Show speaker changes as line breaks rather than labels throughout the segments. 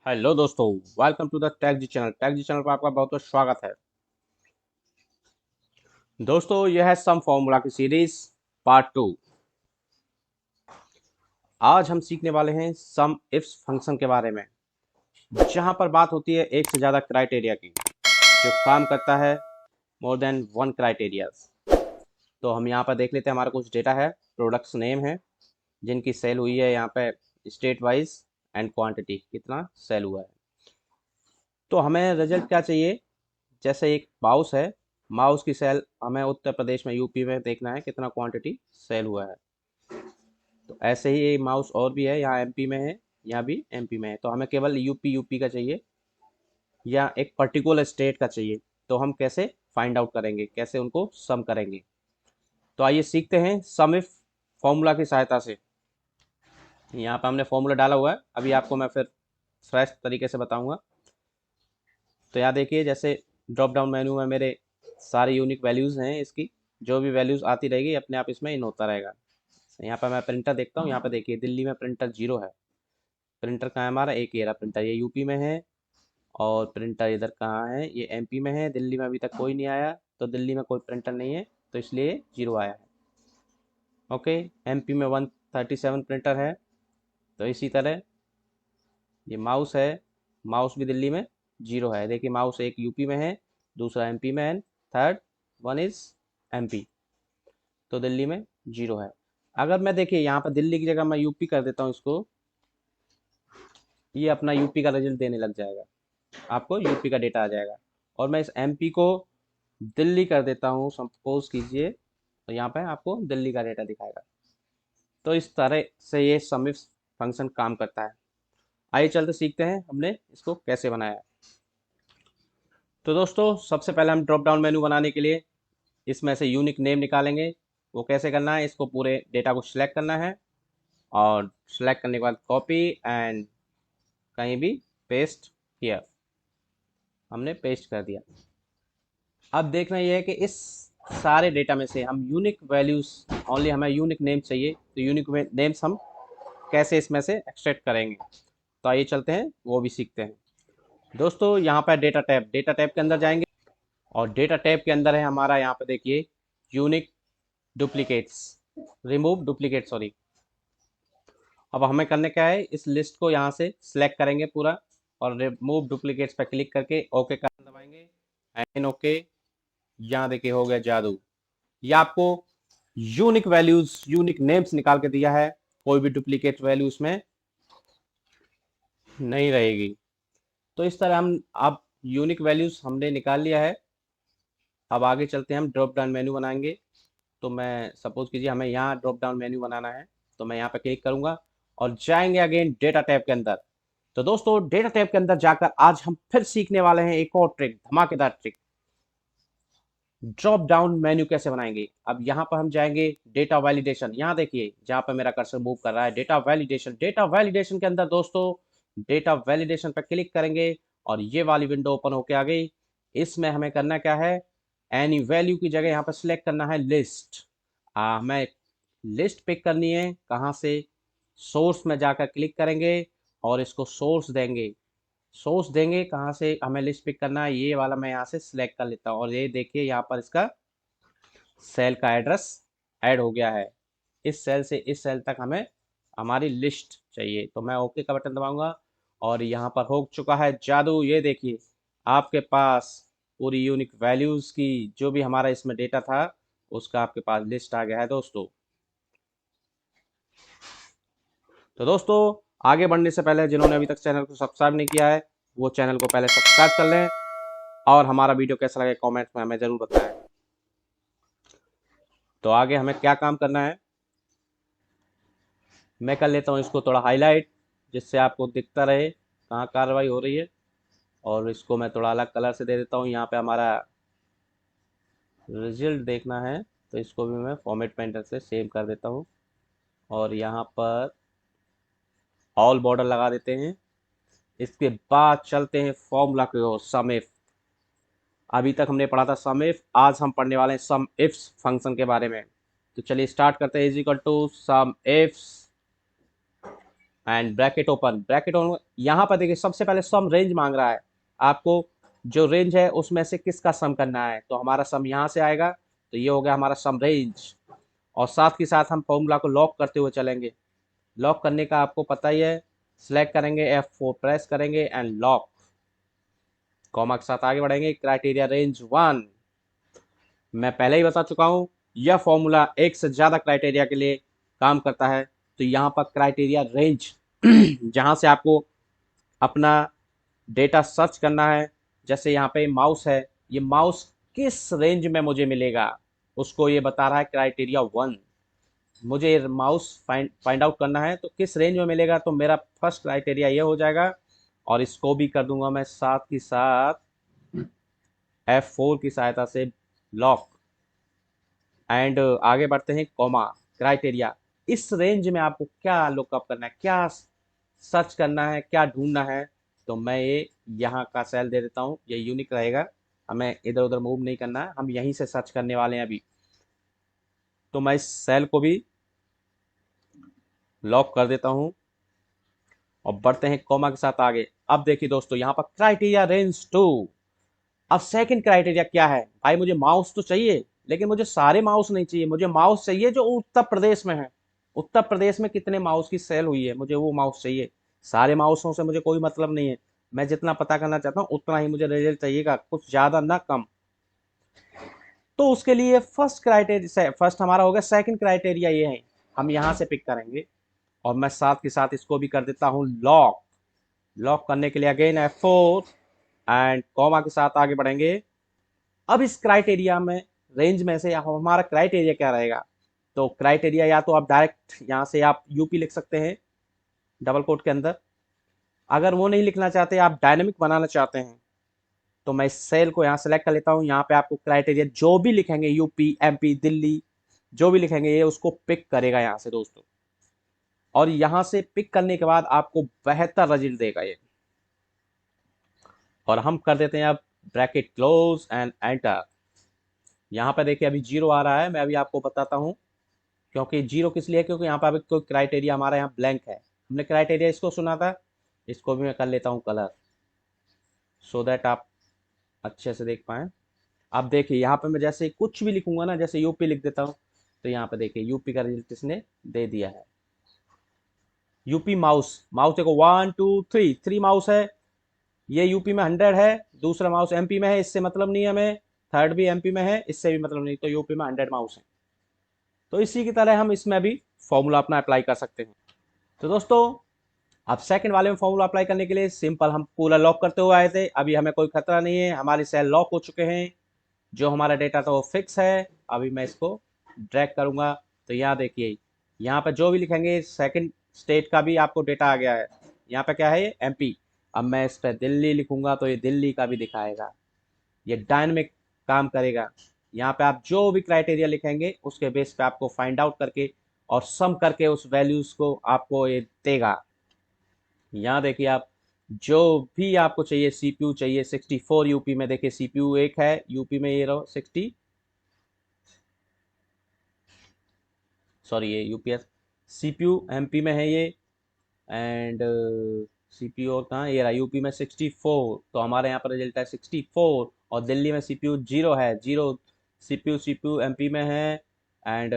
Hello दोस्तों, welcome to the tag G channel. Tag G channel पर आपका बहुत बहुत स्वागत है। दोस्तों, यह है सम फॉर्मूला की सीरीज पार्ट 2। आज हम सीखने वाले हैं सम इफ्स फंक्शन के बारे में, जहां पर बात होती है एक से ज़्यादा क्राइटेरिया की, जो काम करता है मोर देन वन क्राइटेरिया। तो हम यहाँ पर देख लेते हैं, हमारा कुछ डेटा है, प्रोडक्ट्स नेम है जिनकी सेल हुई है यहाँ पे स्टेट वाइज, एंड क्वांटिटी कितना सेल हुआ है। तो हमें रिजल्ट क्या चाहिए? जैसे एक माउस है, माउस की सेल हमें उत्तर प्रदेश में, यूपी में देखना है कितना क्वांटिटी सेल हुआ है। तो ऐसे ही एक माउस और भी है, यहाँ एमपी में है, यहाँ भी एमपी में है। तो हमें केवल यूपी यूपी का चाहिए या एक पर्टिकुलर स्टेट का चाहिए। तो हम कैसे फाइंड आउट करेंगे, कैसे उनको सम करेंगे? तो आइए सीखते हैं सम इफ फॉर्मूला की सहायता से। यहाँ पे हमने फॉर्मूला डाला हुआ है, अभी आपको मैं फिर फ्रेश तरीके से बताऊंगा। तो यहाँ देखिए, जैसे ड्रॉप डाउन मेन्यू में मेरे सारी यूनिक वैल्यूज़ हैं, इसकी जो भी वैल्यूज़ आती रहेगी अपने आप इसमें इन होता रहेगा। यहाँ पर मैं प्रिंटर देखता हूँ, यहाँ पर देखिए दिल्ली में प्रिंटर 0 है। प्रिंटर कहाँ है हमारा? एक ये रहा प्रिंटर, ये यूपी में है। और प्रिंटर इधर कहाँ है? ये एमपी में है। दिल्ली में अभी तक कोई नहीं आया, तो दिल्ली में कोई प्रिंटर नहीं है, तो इसलिए 0 आया है। ओके, एमपी में 137 प्रिंटर है। तो इसी तरह ये माउस है, माउस भी दिल्ली में 0 है। देखिए माउस एक यूपी में है, दूसरा एमपी में है, थर्ड वन इज एमपी। तो दिल्ली में 0 है। अगर मैं देखिए यहाँ पर दिल्ली की जगह मैं यूपी कर देता हूँ इसको, ये अपना यूपी का रिजल्ट देने लग जाएगा, आपको यूपी का डेटा आ जाएगा। और मैं इस एमपी को दिल्ली कर देता हूँ, सपोज कीजिए, तो यहाँ पे आपको दिल्ली का डेटा दिखाएगा। तो इस तरह से ये सम फंक्शन काम करता है। आइए चलते सीखते हैं हमने इसको कैसे बनाया है। तो दोस्तों, सबसे पहले हम ड्रॉप डाउन मेन्यू बनाने के लिए इसमें से यूनिक नेम निकालेंगे। वो कैसे करना है? इसको पूरे डेटा को सिलेक्ट करना है, और सिलेक्ट करने के बाद कॉपी एंड कहीं भी पेस्ट किया, हमने पेस्ट कर दिया। अब देखना ये है कि इस सारे डेटा में से हम यूनिक वैल्यूज, ओनली हमें यूनिक नेम चाहिए, तो यूनिक नेम्स हम कैसे इसमें से एक्सट्रैक्ट करेंगे। तो आइए चलते हैं, वो भी सीखते हैं। दोस्तों, यहाँ पर डेटा टैब के अंदर जाएंगे, और डेटा टैब के अंदर है हमारा, यहाँ पे देखिए unique duplicates, remove duplicate sorry. अब हमें करने क्या है? इस लिस्ट को यहाँ से सिलेक्ट करेंगे पूरा, और रिमूव डुप्लीकेट्स पर क्लिक करके ओके का दबाएंगे, एंड ओके। यहाँ देखिए हो गया जादू, ये आपको यूनिक वैल्यूज, यूनिक नेम्स निकाल के दिया है। कोई भी डुप्लीकेट वैल्यू इसमें नहीं रहेगी। तो इस तरह हम, अब यूनिक वैल्यूज हमने निकाल लिया है। अब आगे चलते हैं, हम ड्रॉप डाउन मेन्यू बनाएंगे। तो मैं सपोज कीजिए हमें यहाँ ड्रॉप डाउन मेन्यू बनाना है, तो मैं यहाँ पे क्लिक करूंगा और जाएंगे अगेन डेटा टैब के अंदर। तो दोस्तों, डेटा टैब के अंदर जाकर आज हम फिर सीखने वाले हैं एक और ट्रिक, धमाकेदार ट्रिक, ड्रॉप डाउन मेन्यू कैसे बनाएंगे। अब यहाँ पर हम जाएंगे डेटा वैलिडेशन, यहाँ देखिए जहाँ पर मेरा कर्सर मूव कर रहा है, डेटा वैलिडेशन। डेटा वैलिडेशन के अंदर दोस्तों, डेटा वैलिडेशन पर क्लिक करेंगे और ये वाली विंडो ओपन होके आ गई। इसमें हमें करना क्या है? एनी वैल्यू की जगह यहाँ पर सिलेक्ट करना है लिस्ट। हमें लिस्ट पिक करनी है, कहाँ से? सोर्स में जाकर क्लिक करेंगे और इसको सोर्स देंगे। सोर्स देंगे कहाँ से? हमें लिस्ट पिक करना है, ये वाला मैं यहाँ से सिलेक्ट कर लेता हूँ, और ये देखिए यहाँ पर इसका सेल का एड्रेस ऐड हो गया है। इस सेल से इस सेल तक हमें हमारी लिस्ट चाहिए, तो मैं ओके का बटन दबाऊंगा, और यहाँ पर हो चुका है जादू। ये देखिए आपके पास पूरी यूनिक वैल्यूज की, जो भी हमारा इसमें डेटा था, उसका आपके पास लिस्ट आ गया है दोस्तों। तो दोस्तों, आगे बढ़ने से पहले जिन्होंने अभी तक चैनल को सब्सक्राइब नहीं किया है, वो चैनल को पहले सब्सक्राइब कर लें, और हमारा वीडियो कैसा लगे कमेंट्स में हमें ज़रूर बताएं। तो आगे हमें क्या काम करना है, मैं कर लेता हूँ इसको थोड़ा हाईलाइट, जिससे आपको दिखता रहे कहाँ कार्रवाई हो रही है। और इसको मैं थोड़ा अलग कलर से दे देता हूँ। यहाँ पे हमारा रिजल्ट देखना है, तो इसको भी मैं फॉर्मेट पेंटर से सेव कर देता हूँ, और यहाँ पर ऑल बॉर्डर लगा देते हैं। इसके बाद चलते हैं फॉर्मूला की ओर, सम इफ। अभी तक हमने पढ़ा था सम इफ, आज हम पढ़ने वाले हैं सम इफ्स फंक्शन के बारे में। तो चलिए स्टार्ट करते हैं। Is equal to sum ifs and bracket open यहाँ पर देखिए सबसे पहले सम रेंज मांग रहा है आपको, जो रेंज है उसमें से किसका सम करना है, तो हमारा सम यहाँ से आएगा, तो ये हो गया हमारा सम रेंज। और साथ के साथ हम फॉर्मूला को लॉक करते हुए चलेंगे। लॉक करने का आपको पता ही है, सिलेक्ट करेंगे F4 प्रेस करेंगे एंड लॉक, कॉमा के साथ आगे बढ़ेंगे। क्राइटेरिया रेंज 1, मैं पहले ही बता चुका हूँ यह फॉर्मूला एक से ज़्यादा क्राइटेरिया के लिए काम करता है। तो यहाँ पर क्राइटेरिया रेंज जहाँ से आपको अपना डेटा सर्च करना है, जैसे यहाँ पे माउस है, ये माउस किस रेंज में मुझे मिलेगा उसको ये बता रहा है क्राइटेरिया 1। मुझे माउस फाइंड आउट करना है तो किस रेंज में मिलेगा, तो मेरा फर्स्ट क्राइटेरिया ये हो जाएगा। और इसको भी कर दूंगा मैं साथ ही साथ F4 की सहायता से लॉक एंड आगे बढ़ते हैं कॉमा। क्राइटेरिया, इस रेंज में आपको क्या लुकअप करना है, क्या सर्च करना है, क्या ढूंढना है, तो मैं ये यहाँ का सेल दे देता हूँ, ये यूनिक रहेगा, हमें इधर उधर मूव नहीं करना है, हम यहीं से सर्च करने वाले हैं अभी। तो मैं इस सेल को भी लॉक कर देता हूँ और बढ़ते हैं कॉमा के साथ आगे। अब देखिए दोस्तों यहाँ पर क्राइटेरिया रेंज 2। अब सेकंड क्राइटेरिया क्या है, भाई मुझे माउस तो चाहिए लेकिन मुझे सारे माउस नहीं चाहिए, मुझे माउस चाहिए जो उत्तर प्रदेश में है। उत्तर प्रदेश में कितने माउस की सेल हुई है, मुझे वो माउस चाहिए। सारे माउसों से मुझे कोई मतलब नहीं है, मैं जितना पता करना चाहता हूँ उतना ही मुझे रिजल्ट चाहिएगा, कुछ ज़्यादा ना कम। तो उसके लिए फर्स्ट हमारा हो गया, सेकंड क्राइटेरिया ये है, हम यहाँ से पिक करेंगे और मैं साथ के साथ इसको भी कर देता हूँ लॉक। लॉक करने के लिए अगेन F4 एंड कॉमा के साथ आगे बढ़ेंगे। अब इस क्राइटेरिया में रेंज में से हमारा क्राइटेरिया क्या रहेगा, तो क्राइटेरिया या तो आप डायरेक्ट यहाँ से आप यूपी लिख सकते हैं डबल कोट के अंदर, अगर वो नहीं लिखना चाहते, आप डायनेमिक बनाना चाहते हैं, तो मैं इस सेल को यहाँ सेलेक्ट कर लेता हूँ। यहाँ पे आपको क्राइटेरिया जो भी लिखेंगे, यूपी MP दिल्ली जो भी लिखेंगे ये उसको पिक करेगा यहाँ से दोस्तों, और यहाँ से पिक करने के बाद आपको बेहतर रिजल्ट देगा ये। और हम कर देते हैं अब ब्रैकेट क्लोज एंड एंटर। यहाँ पे देखिए अभी 0 आ रहा है, मैं अभी आपको बताता हूँ क्योंकि 0 किस लिए, क्योंकि यहाँ पे अभी कोई क्राइटेरिया हमारा यहाँ ब्लैंक है, हमने क्राइटेरिया इसको सुना था। इसको भी मैं कर लेता हूँ कलर, सो दैट आप अच्छे से देख पाएँ। अब देखिए यहाँ पे मैं जैसे कुछ भी लिखूंगा ना, जैसे यूपी लिख देता हूँ, तो यहाँ पे देखिए यूपी का रिजल्ट इसने दे दिया है। यूपी माउस, माउस देखो 1 2 3, 3 माउस है, ये यूपी में 100 है, दूसरा माउस MP में है, इससे मतलब नहीं है हमें, थर्ड भी MP में है, इससे भी मतलब नहीं, तो यूपी में 100 माउस है। तो इसी की तरह हम इसमें भी फॉर्मूला अपना अप्लाई कर सकते हैं। तो दोस्तों अब सेकंड वाले में फॉर्मूला अप्लाई करने के लिए सिंपल, हम पूरा लॉक करते हुए आए थे, अभी हमें कोई खतरा नहीं है, हमारी सेल लॉक हो चुके हैं, जो हमारा डेटा था वो फिक्स है। अभी मैं इसको ड्रैग करूंगा तो यहाँ देखिए, यहाँ पर जो भी लिखेंगे सेकंड स्टेट का भी आपको डेटा आ गया है। यहाँ पे क्या है, ये MP। अब मैं इस पर दिल्ली लिखूंगा तो ये दिल्ली का भी दिखाएगा, ये डायनेमिक काम करेगा। यहाँ पे आप जो भी क्राइटेरिया लिखेंगे उसके बेस पे आपको फाइंड आउट करके और सम करके उस वैल्यूज को आपको ये देगा। यहाँ देखिए आप जो भी आपको चाहिए, CPU चाहिए 64 यूपी में, देखिए CPU एक है यूपी में, ये रहो 60, सॉरी ये UPS, CPU MP में है ये, एंड CPU और कहाँ, ये रहा यूपी में 64, तो हमारे यहाँ पर रिजल्ट है 64। और दिल्ली में CPU 0 है, 0 CPU MP में है एंड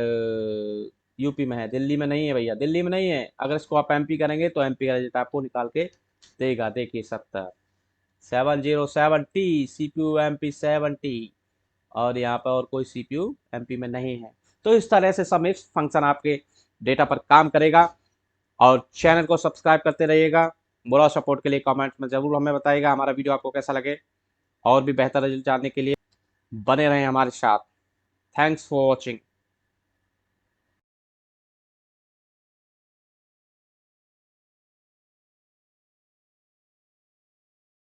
यूपी में है, दिल्ली में नहीं है भैया, दिल्ली में नहीं है। अगर इसको आप MP करेंगे तो MP का रिजल्ट आपको निकाल के देगा, देखिए 70 CPU MP 70, और यहाँ पर और कोई CPU MP में नहीं है। तो इस तरह से सब इफ फंक्शन आपके डेटा पर काम करेगा। और चैनल को सब्सक्राइब करते रहिएगा, मोरल सपोर्ट के लिए कमेंट में ज़रूर हमें बताइएगा हमारा वीडियो आपको कैसा लगे, और भी बेहतर रिजल्ट जानने के लिए बने रहें हमारे साथ। Thanks for watching.